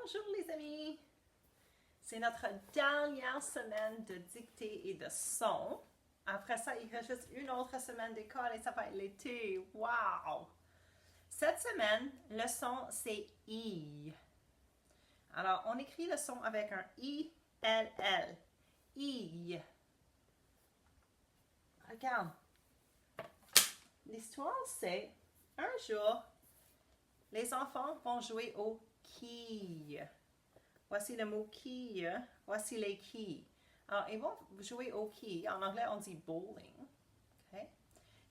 Bonjour les amis! C'est notre dernière semaine de dictée et de son. Après ça, il reste juste une autre semaine d'école et ça va être l'été. Wow! Cette semaine, le son, c'est I. Alors, on écrit le son avec un I-L-L. I. Regarde. L'histoire, c'est un jour, les enfants vont jouer au quilles. Voici le mot quille. Voici les quilles. Alors, ils vont jouer au quilles. En anglais, on dit bowling. Okay?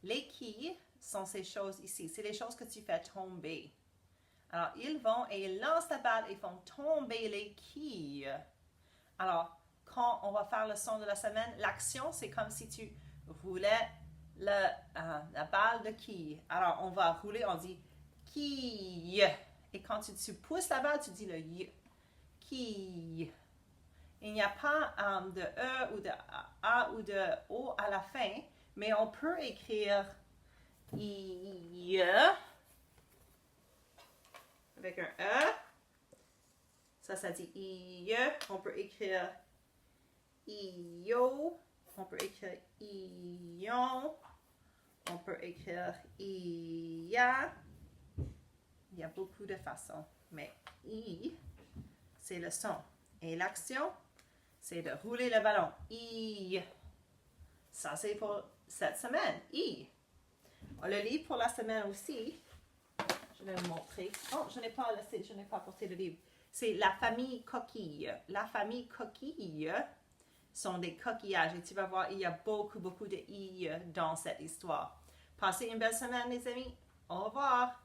Les quilles sont ces choses ici. C'est les choses que tu fais tomber. Alors, ils vont et ils lancent la balle et font tomber les quilles. Alors, quand on va faire le son de la semaine, l'action, c'est comme si tu roulais la balle de quille. Alors, on va rouler, on dit quille. Et quand tu pousses la balle, tu dis le y. Quille. Il n'y a pas de E ou de A ou de O à la fin, mais on peut écrire I avec un E. Ça dit I. On peut écrire IO. On peut écrire ION. On peut écrire IA. Il y a beaucoup de façons, mais I, c'est le son. Et l'action, c'est de rouler le ballon. I. Ça, c'est pour cette semaine. I. Le livre pour la semaine aussi, je vais vous montrer. Oh, je n'ai pas porté le livre. C'est La famille coquille. La famille coquille sont des coquillages. Et tu vas voir, il y a beaucoup de I dans cette histoire. Passez une belle semaine, les amis. Au revoir.